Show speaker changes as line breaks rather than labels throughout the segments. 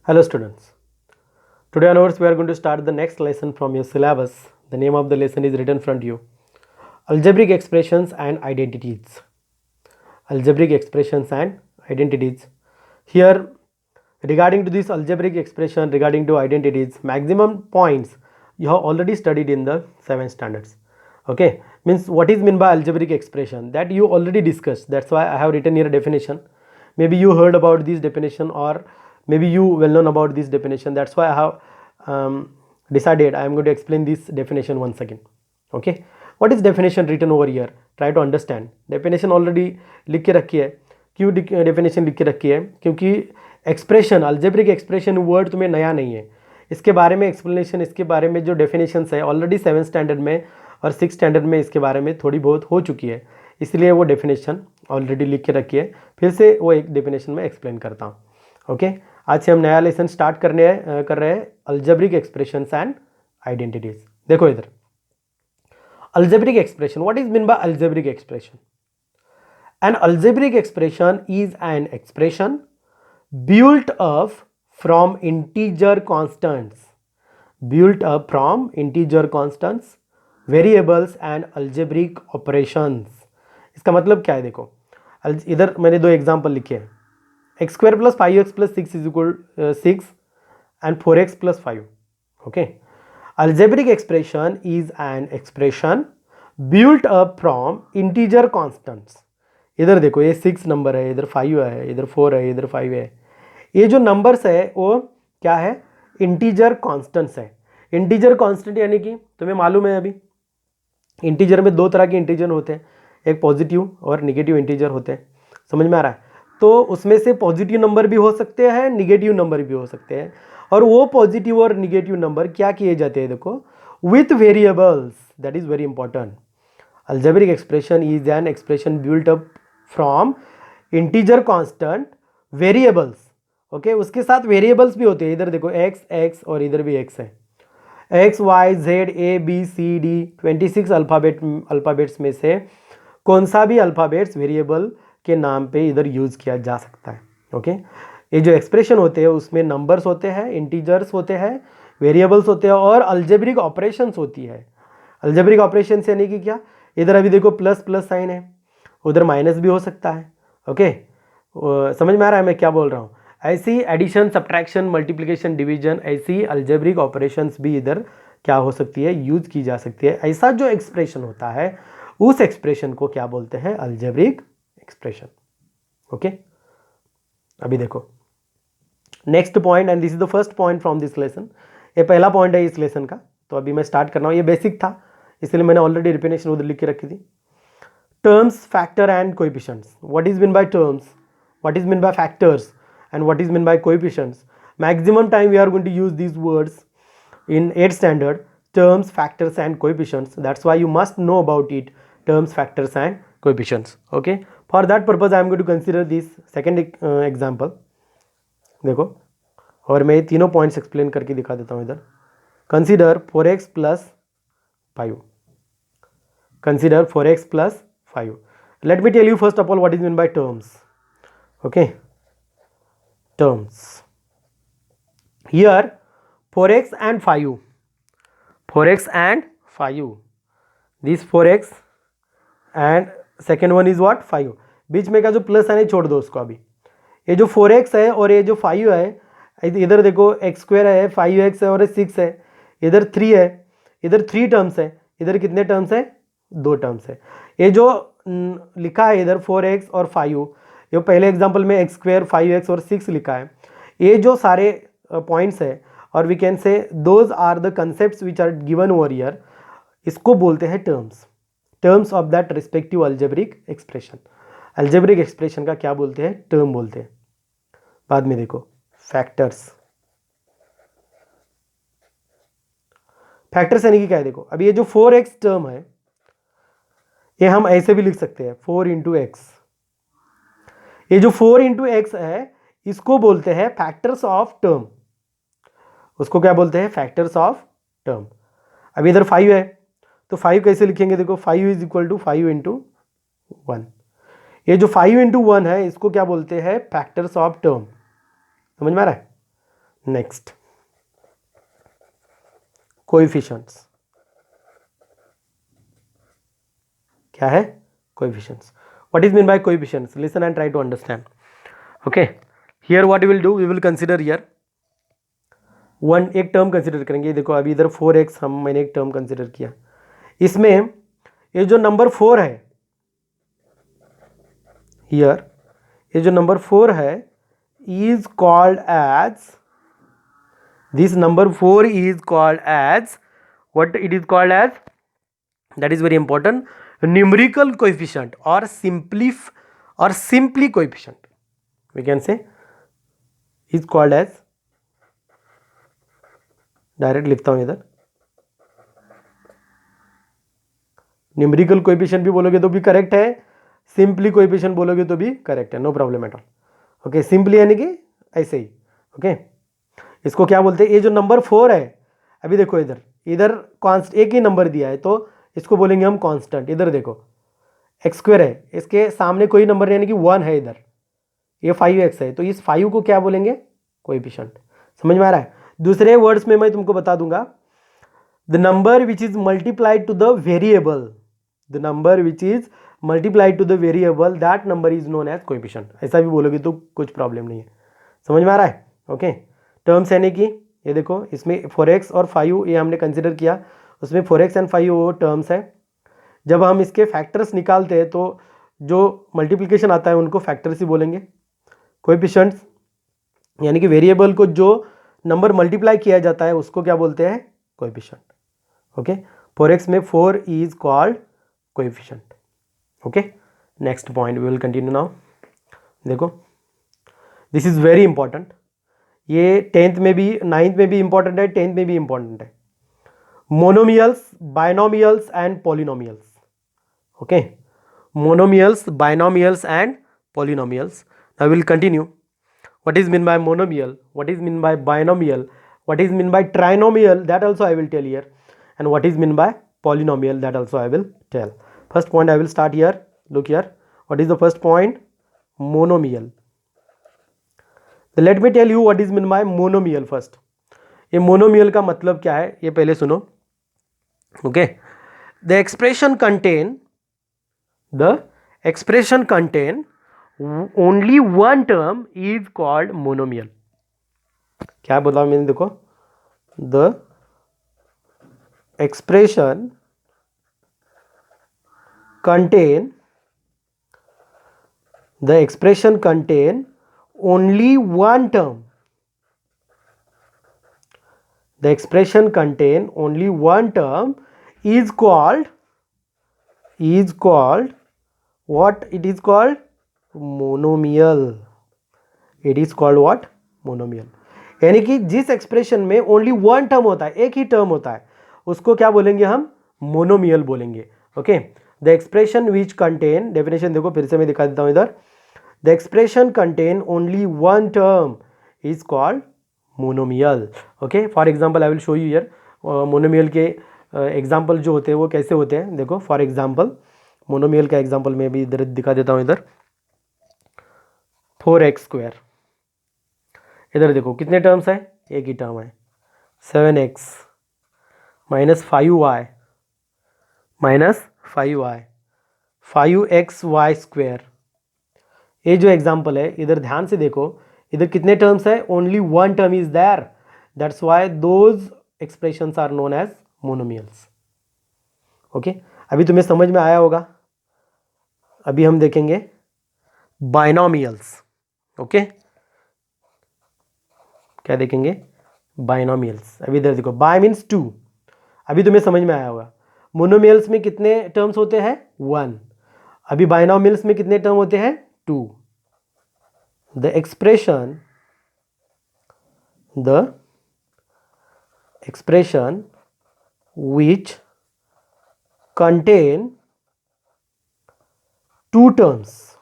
Hello students. Today onwards we are going to start the next lesson from your syllabus. The name of the lesson is written in front of you. Algebraic expressions and identities. Algebraic expressions and identities. Here regarding to this algebraic expression, regarding to identities, maximum points you have already studied in the 7th standards. Okay, means what is meant by algebraic expression, that you already discussed. That's why I have written here a definition. Maybe you heard about this definition, or maybe you well known about this definition. That's why I have decided I am going to explain this definition once again. Okay, what is definition written over here? Try to understand. Definition already लिख के रखी है. क्यों definition लिख के रखी है? क्योंकि एक्सप्रेशन, अल्जेब्रिक एक्सप्रेशन वर्ड तुम्हें नया नहीं है. इसके बारे में एक्सप्लेनेशन, इसके बारे में जो डेफिनेशंस है ऑलरेडी 7th स्टैंडर्ड में और 6th स्टैंडर्ड में इसके बारे में थोड़ी बहुत हो चुकी है, इसलिए वो डेफिनेशन ऑलरेडी लिख के रखी है. फिर से वो एक डेफिनेशन में एक्सप्लेन करता हूँ. ओके, आज से हम नया लेसन स्टार्ट कर रहे हैं अल्जेब्रिक एक्सप्रेशंस एंड आइडेंटिटीज. देखो इधर, algebraic expression. What is mean by algebraic expression? An algebraic expression is an expression built up from integer constants, variables and algebraic operations. इसका मतलब क्या है? देखो इधर मैंने दो एग्जांपल लिखे हैं. X square plus 5x plus 6 is equal 6 and 4x plus 5. Okay, algebraic expression is an expression built up from integer constants. इधर देखो, ये 6 नंबर है, इधर 5 है, इधर 4 है, इधर 5 है. ये जो नंबर्स है वो क्या है? इंटीजर कांस्टेंट्स है. इंटीजर कांस्टेंट यानी कि तुम्हें मालूम है अभी इंटीजर में दो तरह के इंटीजर होते हैं, एक पॉजिटिव और निगेटिव इंटीजर होते हैं. समझ में आ रहा है? तो उसमें से पॉजिटिव नंबर भी हो सकते हैं, निगेटिव नंबर भी हो सकते हैं. और वो पॉजिटिव और निगेटिव नंबर क्या किए जाते हैं? देखो, with variables. That is very important. Algebraic expression is an expression built up from integer constant variables. Okay, उसके साथ वेरिएबल्स भी होते हैं. इधर देखो x और इधर भी x है. x y z a b c d 26 alphabets में से कौन सा भी अल्फ़ाबेट्स वेरिएबल के नाम पे इधर यूज़ किया जा सकता है. ओके, ये जो एक्सप्रेशन होते हैं उसमें नंबर्स होते हैं, इंटीजर्स होते हैं, वेरिएबल्स होते हैं और अल्जेब्रिक ऑपरेशंस होती है. अल्जेब्रिक ऑपरेशंस यानी कि क्या? इधर अभी देखो प्लस प्लस साइन है, उधर माइनस भी हो सकता है. ओके, समझ में आ रहा है मैं क्या बोल रहा हूँ? ऐसी एडिशन, सब्ट्रैक्शन, मल्टीप्लिकेशन, डिवीजन, ऐसी अल्जेब्रिक ऑपरेशंस भी इधर क्या हो सकती है? यूज की जा सकती है. ऐसा जो एक्सप्रेशन होता है उस एक्सप्रेशन को क्या बोलते हैं? Algebraic expression. ओके, अभी देखो next point, and this is the first point from this lesson. ये पहला पॉइंट है इस लेसन का. तो अभी मैं स्टार्ट कर रहा हूँ. ये बेसिक था इसलिए मैंने ऑलरेडी रिपीटेशन उधर लिख के रखी थी. Terms, factor and coefficients. What is meant by terms? What is meant by factors? And what is meant by coefficients? Maximum time we are going to use these words in 8th standard. Terms, factors and coefficients. That's why you must know about it. Terms, factors and coefficients. Okay. For that purpose I am going to consider this second example. देखो, और मैं ये तीनों points explain करके दिखा देता हूँ इधर. Consider 4x plus 5. Consider 4x plus 5. Let me tell you first of all what is meant by terms. Okay, terms. Here 4x and 5. 4x and 5. This 4x and second one is what? 5. बीच में का जो plus है छोड़ दो उसको. अभी ये जो 4x है और ये जो 5 है, इधर देखो x स्क्वायर है, 5x है और 6 है, इधर 3 है, इधर 3 टर्म्स है, इधर कितने टर्म्स है? 2 टर्म्स है. ये जो लिखा है इधर 4x और 5, ये पहले एग्जांपल में x स्क्वायर, 5x और 6 लिखा है. ये जो सारे पॉइंट्स है और we can say those are the concepts which are given over here. इसको बोलते हैं terms. Terms of that respective algebraic expression. Algebraic expression का क्या बोलते हैं? टर्म बोलते हैं. बाद में देखो फैक्टर्स. फैक्टर्स यानी कि क्या है? देखो, अभी ये जो 4x टर्म है ये हम ऐसे भी लिख सकते हैं 4 इंटू एक्स. ये जो 4 इंटू एक्स है इसको बोलते हैं फैक्टर्स ऑफ टर्म. उसको क्या बोलते हैं? Factors of term. अभी इधर 5 है तो 5 कैसे लिखेंगे? देखो 5 इज इक्वल टू 5 इंटू 1. ये जो 5 इंटू 1 है इसको क्या बोलते हैं? Factors of term. समझ में आ रहा है? Next, coefficients. क्या है? Coefficients. What is mean by coefficients? Listen and try to understand. Okay, here what we will do, we will consider here एक टर्म कंसिडर करेंगे। देखो अभी इधर 4x मैंने एक टर्म कंसिडर किया। इसमें ये जो नंबर 4 है हियर, ये जो नंबर 4 है is called as, this number 4 is called as, what it is called as, that is very important, numerical coefficient or simply coefficient, we can say is called as, direct लिखता हूं इधर, numerical coefficient भी बोलोगे तो भी correct है, simply coefficient बोलोगे तो भी करेक्ट है, no problem at all. Okay, simply यानी कि ऐसे ही। ओके, इसको क्या बोलते हैं? ये जो नंबर 4 है, अभी देखो इधर इधर कॉन्स्ट एक ही नंबर दिया है तो इसको बोलेंगे हम कांस्टेंट। इधर देखो x² है, इसके सामने कोई नंबर यानी कि 1 है, इधर ये 5x है, तो इस 5 को क्या बोलेंगे? कोएफिशिएंट। समझ में आ रहा है? दूसरे वर्ड्स में मैं तुमको बता दूंगा, the number which is multiplied to the variable, the number which is multiplied to the variable, that number is known as coefficient. ऐसा भी बोलोगे तो कुछ प्रॉब्लम नहीं है। समझ में आ रहा है? ओके, टर्म्स यानी कि ये देखो इसमें 4x और 5 ये हमने कंसिडर किया, उसमें 4x एंड 5 वो टर्म्स है। जब हम इसके फैक्टर्स निकालते हैं तो जो मल्टीप्लिकेशन आता है उनको फैक्टर्स ही बोलेंगे। कोएफिशिएंट्स यानी कि वेरिएबल को जो नंबर मल्टीप्लाई किया जाता है उसको क्या बोलते हैं? कोएफिशिएंट। ओके, 4x में 4 is called coefficient. Okay, next point we will continue now. देखो दिस इज वेरी इंपॉर्टेंट, ये 10th में भी 9th में भी इंपॉर्टेंट है, 10th में भी इंपॉर्टेंट है। monomials, binomials and polynomials. Okay, monomials, binomials and polynomials. Now we will continue. What is mean by monomial? What is mean by binomial? What is mean by trinomial? That also I will tell here. And what is mean by polynomial? That also I will tell. First point I will start here. Look here. What is the first point? Monomial. So let me tell you what is mean by monomial first. ये monomial का मतलब क्या है ये पहले सुनो। Okay, the expression contain only one term is called monomial. क्या बोला मैंने? देखो, the expression contain only one term, the expression contain only one term is called what? It is called monomial. It is called what? monomial. यानी कि जिस expression में only one term होता है, एक ही टर्म होता है, उसको क्या बोलेंगे हम? मोनोमियल बोलेंगे। Okay, the expression which contain, definition देखो फिर से मैं दिखा देता हूं इधर, the expression contain only one term is called monomial. Okay, for example I will show you here monomial के एग्जाम्पल जो होते हैं वो कैसे होते हैं। देखो फॉर एग्जाम्पल मोनोमियल का एग्जाम्पल मैं भी इधर दिखा देता हूँ। इधर 4x², इधर देखो कितने टर्म्स है? एक ही टर्म है, 7x minus 5y minus 5y 5xy²। ये जो एग्जाम्पल है इधर ध्यान से देखो, इधर कितने टर्म्स है? Only one term is there, that's why those expressions are known as monomials. Okay, अभी तुम्हें समझ में आया होगा। अभी हम देखेंगे बाइनोमियल्स। ओके, क्या देखेंगे? बाइनोमियल्स। अभी इधर देखो, बाय मीन्स 2, अभी तुम्हें समझ में आया होगा। मोनोमियल्स में कितने टर्म्स होते हैं? 1। अभी बाइनोमियल्स में कितने टर्म होते हैं? 2। The expression which contain two terms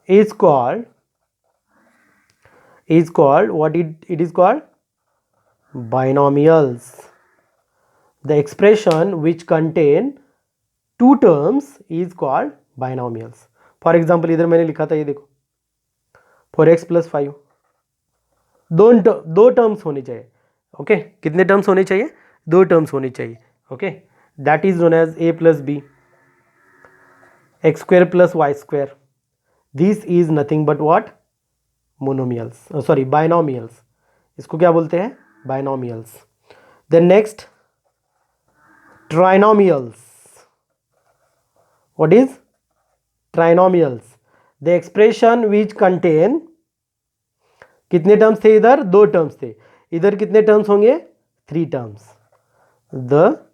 is called what? It is called binomials. The expression which contain two terms is called binomials. For example इधर मैंने लिखा था, ये देखो 4x प्लस 5, दो टर्म्स होनी चाहिए. ओके, कितने टर्म्स होने चाहिए? 2 टर्म्स होनी चाहिए. Okay, that is known as a plus B, X square plus Y square. This is nothing but what? Monomials, sorry binomials. इसको क्या बोलते हैं? Binomials. Then next, trinomials. What is trinomials? The expression which contain, कितने terms थे इधर? 2 terms थे. इधर कितने टर्म्स होंगे? 3 terms. The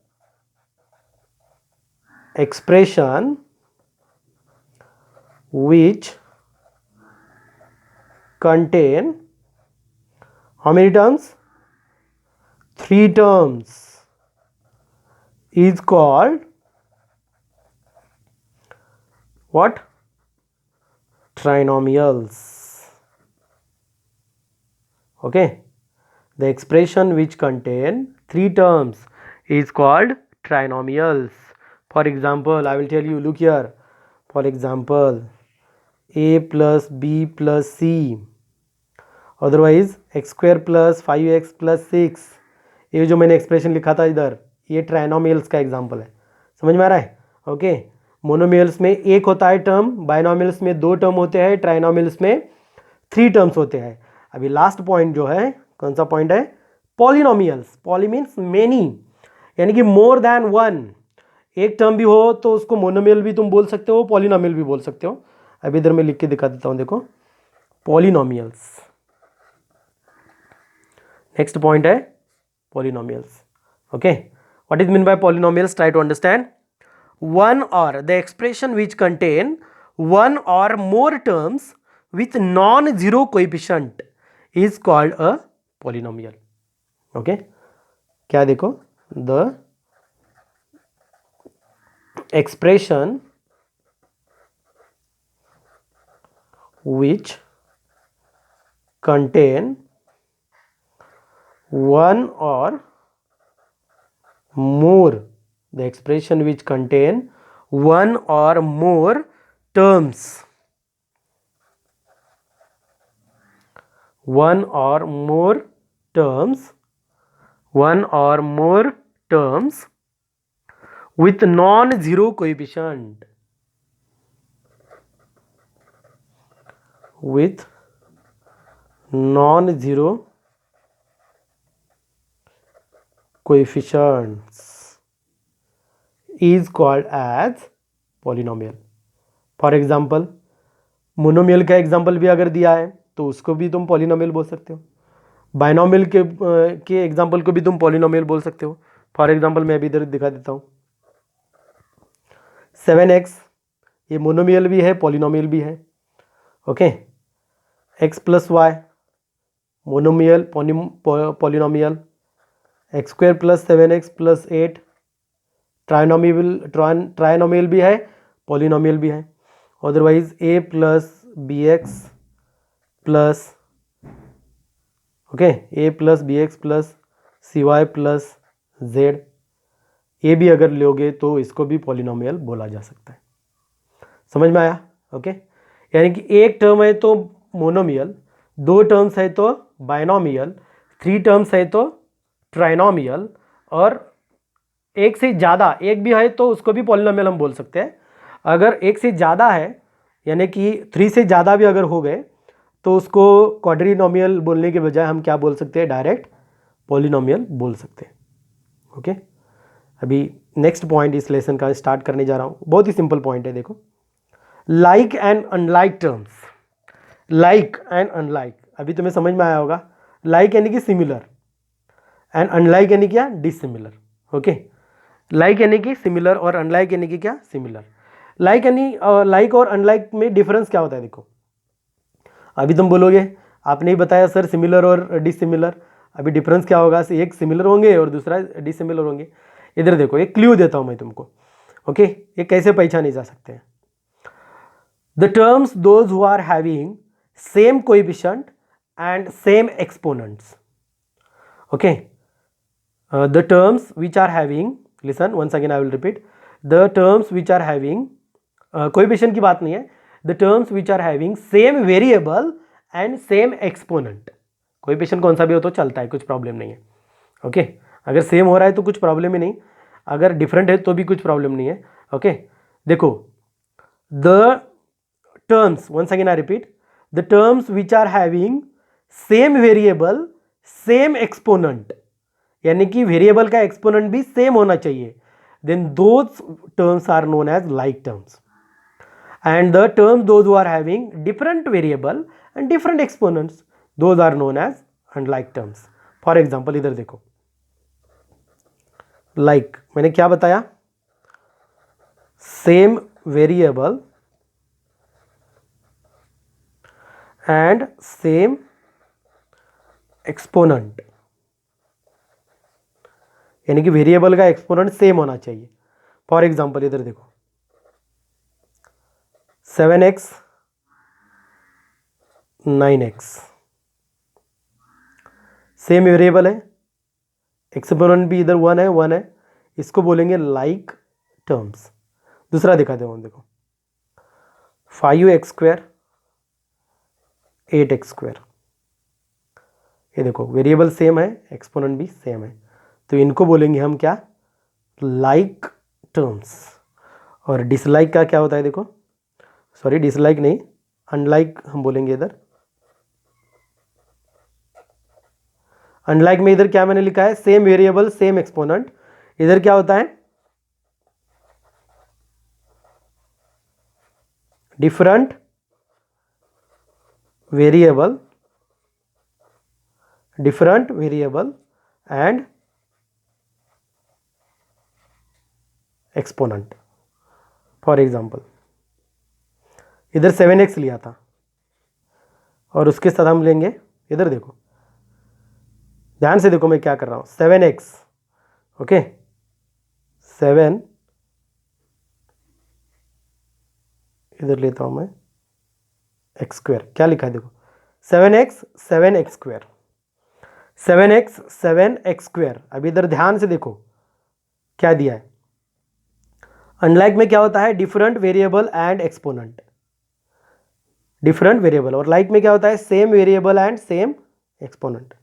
expression which contain how many terms? 3 terms is called what? Trinomials. Okay, the expression which contain 3 terms is called trinomials. For example, I will tell you, look here. For example, a plus b plus c, otherwise x square plus 5x plus 6. ये जो मैंने expression लिखा था इधर, ये trinomials का example है. समझ में आ रहा है? ओके, मोनोमियल्स में एक होता है टर्म, बाइनोमियल्स में 2 टर्म होते हैं, ट्राइनोमियल्स में 3 टर्म्स होते हैं. अभी लास्ट पॉइंट जो है, कौन सा पॉइंट है? पॉलिनोमियल्स. पॉली मीन्स मेनी, यानी कि मोर देन वन. एक टर्म भी हो तो उसको मोनोमियल भी तुम बोल सकते हो, पॉलिनोमियल भी बोल सकते हो. अभी इधर मैं लिख के दिखा देता हूं, देखो, पॉलिनोमियल्स. नेक्स्ट पॉइंट है polynomials. Okay, what is mean by polynomials? Try to understand. One or the expression which contain one or more terms with non zero coefficient is called a polynomial. Okay, क्या देखो, the expression which contain one or more, the expression which contain one or more terms, one or more terms, one or more terms with non-zero coefficient, with non-zero coefficients is called as polynomial. For example, monomial का example भी अगर दिया है तो उसको भी तुम polynomial बोल सकते हो. बाइनोमियल के एग्जाम्पल को भी तुम पॉलिनोमियल बोल सकते हो. फॉर एग्जाम्पल मैं अभी इधर दिखा देता हूँ. 7x, ये मोनोमियल भी है, पॉलिनोमियल भी है. Okay, x plus Y, monomial, polynomial. X square plus 7x plus 8, trinomial भी है, पॉलिनोमियल भी है. Otherwise a plus B X plus, okay, a plus B X plus C Y plus Z, ये भी अगर लोगे तो इसको भी पॉलिनोमियल बोला जा सकता है. समझ में आया? ओके, यानी कि एक टर्म है तो मोनोमियल, 2 टर्म्स है तो बाइनोमियल, 3 टर्म्स है तो ट्राइनोमियल, और एक से ज़्यादा, एक भी है तो उसको भी पॉलिनोमियल हम बोल सकते हैं. अगर एक से ज़्यादा है, यानी कि 3 से ज़्यादा भी अगर हो गए तो उसको क्वाड्रिनोमियल बोलने के बजाय हम क्या बोल सकते हैं? डायरेक्ट पॉलिनोमियल बोल सकते हैं. ओके, अभी नेक्स्ट पॉइंट इस लेसन का स्टार्ट करने जा रहा हूँ. बहुत ही सिंपल पॉइंट है, देखो. Like and unlike terms. Like and unlike, अभी तुम्हें समझ में आया होगा. लाइक यानी कि सिमिलर, एंड अनलाइक यानी क्या? डिसिमिलर. ओके, लाइक यानी कि सिमिलर और अनलाइक यानी कि क्या? सिमिलर. लाइक यानी लाइक और अनलाइक में डिफरेंस क्या होता है? देखो, अभी तुम बोलोगे आपने ही बताया सर सिमिलर और डिसिमिलर. अभी डिफरेंस क्या होगा? एक सिमिलर होंगे और दूसरा डिसिमिलर होंगे. इधर देखो, एक क्लू देता हूं मैं तुमको. ओके, ये कैसे पहचाने जा सकते हैं? The terms those who are having same coefficient and same exponents. Okay, the terms which are having, listen once again I will repeat, the terms which are having, coefficient की बात नहीं है, the terms which are having same variable and same exponent. Coefficient कौन सा भी हो तो चलता है, कुछ प्रॉब्लम नहीं है। ओके, अगर सेम हो रहा है तो कुछ प्रॉब्लम ही नहीं, अगर डिफरेंट है तो भी कुछ प्रॉब्लम नहीं है। ओके, देखो the terms, once again I repeat, the terms which are having same variable same exponent, यानी कि वेरिएबल का एक्सपोनेंट भी सेम होना चाहिए, then those terms are known as like terms, and the terms those who are having different variable and different exponents, those are known as unlike terms. For example, इधर देखो like मैंने क्या बताया, same variable and same exponent, यानी कि variable का exponent same होना चाहिए। फॉर एग्जाम्पल इधर देखो 7x 9x सेम वेरिएबल है, एक्सपोनेंट भी इधर 1 है, इसको बोलेंगे लाइक टर्म्स। दूसरा दिखाते हैं, देखो 5x² 8x², ये देखो वेरिएबल सेम है, एक्सपोनेंट भी सेम है, तो इनको बोलेंगे हम क्या, लाइक टर्म्स। और डिसलाइक का क्या होता है, देखो सॉरी डिसलाइक नहीं, अनलाइक हम बोलेंगे इधर। अनलाइक में इधर क्या मैंने लिखा है, सेम वेरिएबल सेम एक्सपोनेंट, इधर क्या होता है, different variable and exponent. For example इधर 7x लिया था और उसके साथ हम लेंगे, इधर देखो ध्यान से देखो मैं क्या कर रहा हूं, 7x, ओके 7, इधर लेता हूं मैं x², क्या लिखा है देखो 7x 7x², 7x 7x²। अब इधर ध्यान से देखो क्या दिया है, अनलाइक में क्या होता है, different variable and exponent, different variable, और लाइक में क्या होता है, same variable and same exponent.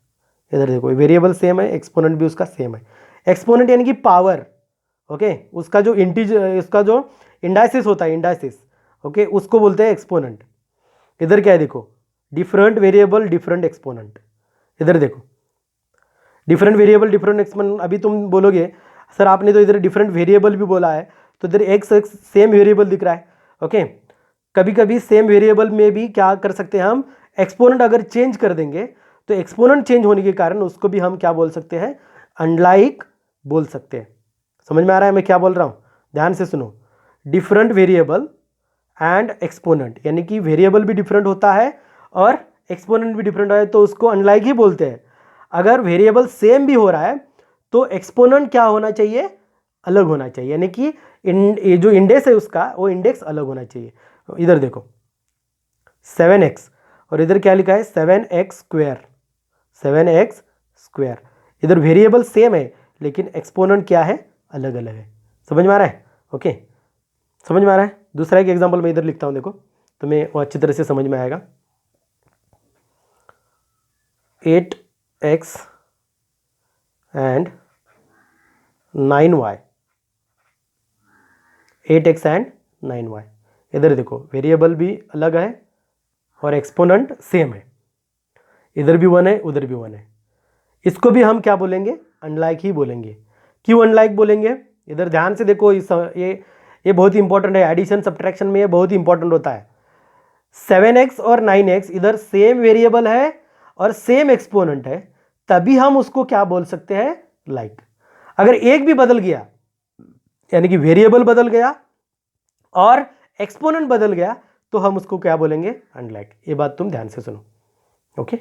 इधर देखो वेरिएबल सेम है, एक्सपोनेंट भी उसका सेम है। एक्सपोनेंट यानी कि पावर, ओके उसका जो उसका जो इंडाइसिस होता है, इंडाइसिस, ओके उसको बोलते हैं एक्सपोनेंट। इधर क्या है देखो, डिफरेंट वेरिएबल डिफरेंट एक्सपोनेंट, इधर देखो डिफरेंट वेरिएबल डिफरेंट एक्सपोनेंट। अभी तुम बोलोगे सर आपने तो इधर डिफरेंट वेरिएबल भी बोला है, तो इधर एक्स सेम वेरिएबल दिख रहा है, ओके कभी कभी सेम वेरिएबल में भी क्या कर सकते हैं हम, एक्सपोनेंट अगर चेंज कर देंगे तो एक्सपोनेंट चेंज होने के कारण उसको भी हम क्या बोल सकते हैं, अनलाइक बोल सकते हैं। समझ में आ रहा है मैं क्या बोल रहा हूं, ध्यान से सुनो, डिफरेंट वेरिएबल एंड एक्सपोनेंट, यानी कि वेरिएबल भी डिफरेंट होता है और एक्सपोनेंट भी डिफरेंट है, तो उसको अनलाइक ही बोलते हैं। अगर वेरिएबल सेम भी हो रहा है तो एक्सपोनेंट क्या होना चाहिए, अलग होना चाहिए, यानी कि जो इंडेक्स है उसका वो इंडेक्स अलग होना चाहिए। इधर देखो 7x और इधर क्या लिखा है 7x², 7x², इधर वेरिएबल सेम है लेकिन एक्सपोनेंट क्या है, अलग अलग है। समझ में आ रहा है, ओके समझ में आ रहा है। दूसरा एक एग्जांपल मैं इधर लिखता हूं, देखो तुम्हें वो अच्छी तरह से समझ में आएगा। 8x and 9y, 8x and 9y, इधर देखो वेरिएबल भी अलग है और एक्सपोनेंट सेम है, इधर भी 1 है उधर भी 1 है, इसको भी हम क्या बोलेंगे, अनलाइक ही बोलेंगे। क्यों अनलाइक बोलेंगे, इधर ध्यान से देखो, ये बहुत ही इंपॉर्टेंट है, एडिशन सब्ट्रैक्शन में ये बहुत ही इंपॉर्टेंट होता है। 7x और 9x इधर सेम वेरिएबल है और सेम एक्सपोनेंट है, तभी हम उसको क्या बोल सकते हैं, लाइक। अगर एक भी बदल गया, यानी कि वेरिएबल बदल गया और एक्सपोनेंट बदल गया, तो हम उसको क्या बोलेंगे, अनलाइक। ये बात तुम ध्यान से सुनो, ओके।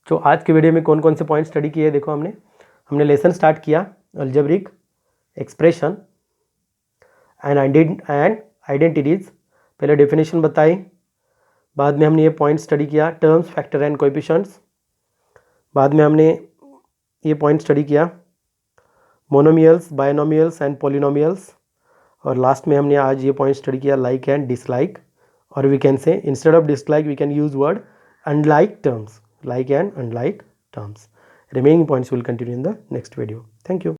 तो आज के वीडियो में कौन कौन से पॉइंट स्टडी किए, देखो हमने लेसन स्टार्ट किया अलजेब्रिक एक्सप्रेशन एंड आइडेंटिटीज, पहले डेफिनेशन बताई, बाद में हमने ये पॉइंट स्टडी किया टर्म्स, फैक्टर एंड कोएफिशिएंट्स, बाद में हमने ये पॉइंट स्टडी किया मोनोमियल्स, बायनोमियल्स एंड पॉलिनोमियल्स, और लास्ट में हमने आज ये पॉइंट स्टडी किया लाइक एंड डिसलाइक। और we can say instead of dislike we can use word unlike terms, like and unlike terms. Remaining points will continue in the next video. Thank you.